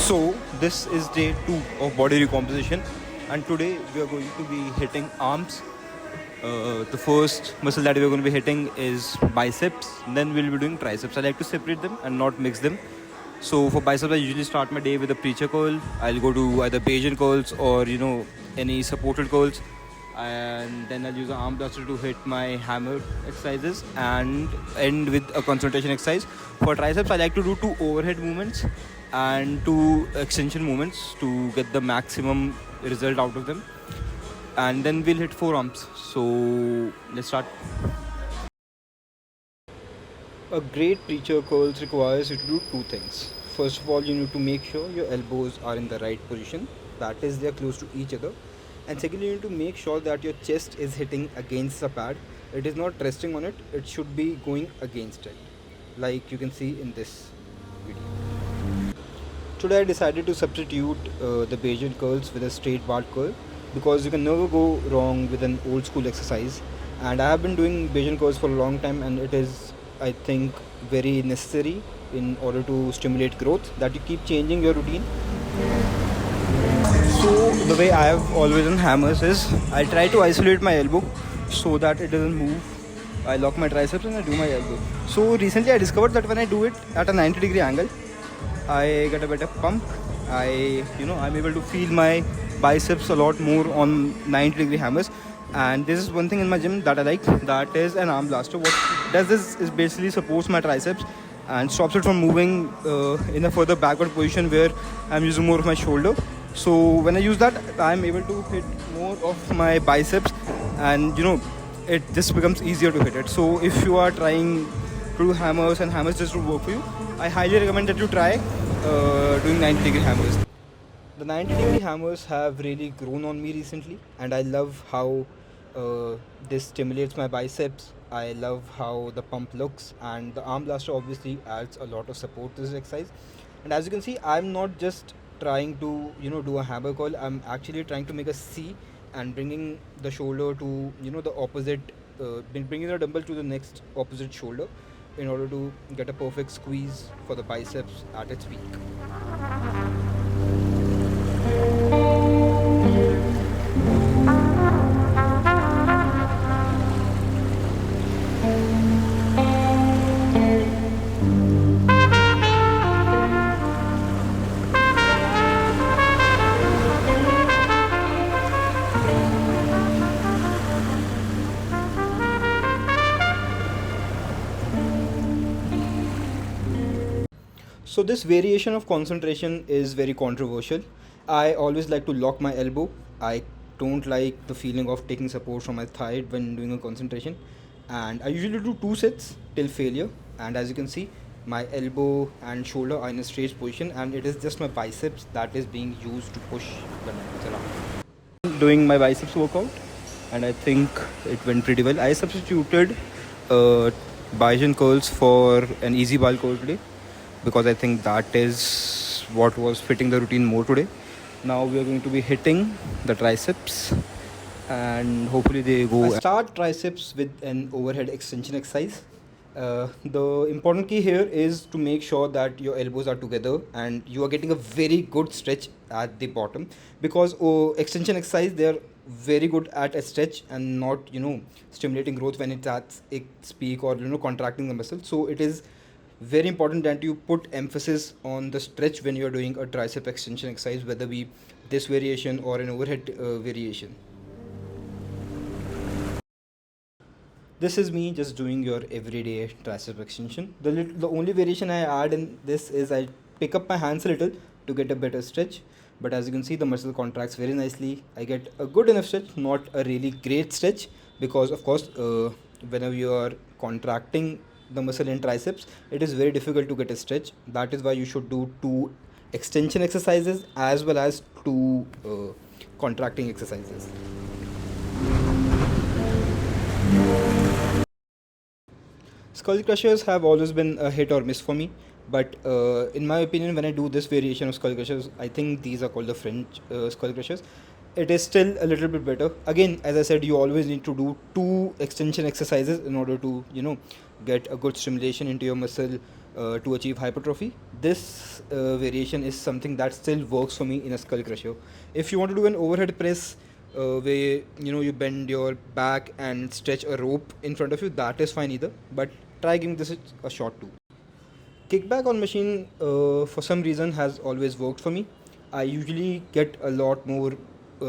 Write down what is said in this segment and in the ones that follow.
So this is day 2 of body recomposition, and today we are going to be hitting arms. The first muscle that we are going to be hitting is biceps. Then we'll be doing triceps. I like to separate them and not mix them. So for biceps, I usually start my day with a preacher curl. I'll go to either Bayesian curls or any supported curls, and then I'll use an arm thruster to hit my hammer exercises and end with a concentration exercise. For triceps, I like to do 2 overhead movements and 2 extension movements to get the maximum result out of them, and then we'll hit forearms. So let's start. A great preacher curls requires you to do 2 things. First of all, you need to make sure your elbows are in the right position, that is, they are close to each other. And secondly, you need to make sure that your chest is hitting against the pad. It is not resting on it, it should be going against it, like you can see in this video. Today I decided to substitute the Bayesian curls with a straight bar curl, because you can never go wrong with an old school exercise. And I have been doing Bayesian curls for a long time, and it is, I think, very necessary in order to stimulate growth, that you keep changing your routine. So the way I have always done hammers is I try to isolate my elbow so that it doesn't move. I lock my triceps and I do my elbow. So recently I discovered that when I do it at a 90-degree angle, I get a better pump. I'm able to feel my biceps a lot more on 90-degree hammers. And this is one thing in my gym that I like, that is an arm blaster. What does this is basically supports my triceps and stops it from moving in a further backward position where I'm using more of my shoulder. So when I use that, I'm able to hit more of my biceps, and it just becomes easier to hit it. So if you are trying to do hammers and hammers just don't work for you, I highly recommend that you try doing 90-degree hammers. The 90-degree hammers have really grown on me recently, and I love how this stimulates my biceps. I love how the pump looks, and the arm blaster obviously adds a lot of support to this exercise. And as you can see, I'm not just trying to do a hammer curl. I'm actually trying to make a C and bringing the shoulder to the opposite, bringing the dumbbell to the next opposite shoulder in order to get a perfect squeeze for the biceps at its peak. So this variation of concentration is very controversial. I always like to lock my elbow. I don't like the feeling of taking support from my thigh when doing a concentration. And I usually do 2 sets till failure. And as you can see, my elbow and shoulder are in a straight position, and it is just my biceps that is being used to push the knuckles around. Doing my biceps workout, and I think it went pretty well. I substituted Bayesian curls for an easy bar curl today, because I think that is what was fitting the routine more today. Now we are going to be hitting the triceps, and hopefully they go. I start triceps with an overhead extension exercise. The important key here is to make sure that your elbows are together and you are getting a very good stretch at the bottom, because extension exercise, they are very good at a stretch and not stimulating growth when it's at its peak or contracting the muscle. So it is very important that you put emphasis on the stretch when you are doing a tricep extension exercise, whether be this variation or an overhead variation. This is me just doing your everyday tricep extension. The only variation I add in this is I pick up my hands a little to get a better stretch, but as you can see, the muscle contracts very nicely. I get a good enough stretch, not a really great stretch, because of course whenever you are contracting the muscle in triceps, it is very difficult to get a stretch. That is why you should do 2 extension exercises as well as 2 contracting exercises. Skull crushers have always been a hit or miss for me, but in my opinion, when I do this variation of skull crushers, I think these are called the French skull crushers, it is still a little bit better. Again, as I said, you always need to do 2 extension exercises in order to get a good stimulation into your muscle to achieve hypertrophy. This variation is something that still works for me in a skull crusher. If you want to do an overhead press where you bend your back and stretch a rope in front of you, that is fine either. But try giving this a shot too. Kickback on machine for some reason has always worked for me. I usually get a lot more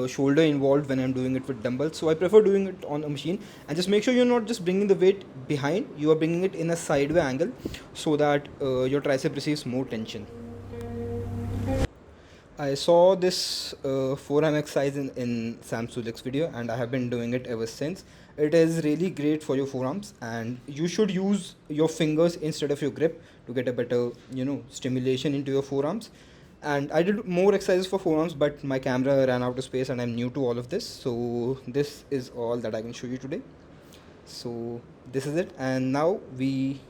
shoulder involved when I'm doing it with dumbbells, so I prefer doing it on a machine. And just make sure you're not just bringing the weight behind, you are bringing it in a sideway angle so that your tricep receives more tension. I saw this forearm exercise in Sam Sulek's video, and I have been doing it ever since. It is really great for your forearms, and you should use your fingers instead of your grip to get a better, stimulation into your forearms. And I did more exercises for forearms, but my camera ran out of space, and I'm new to all of this, so this is all that I can show you today. So this is it, and now we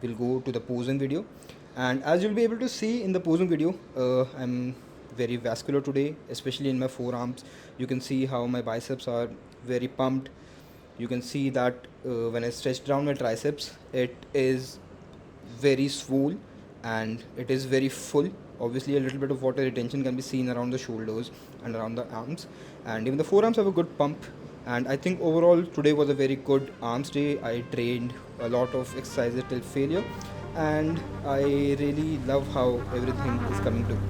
will go to the posing video. And as you'll be able to see in the posing video, I'm very vascular today, especially in my forearms. You can see how my biceps are very pumped. You can see that when I stretch down my triceps, it is very swole and it is very full. Obviously a little bit of water retention can be seen around the shoulders and around the arms, and even the forearms have a good pump. And I think overall today was a very good arms day. I trained a lot of exercises till failure, and I really love how everything is coming together.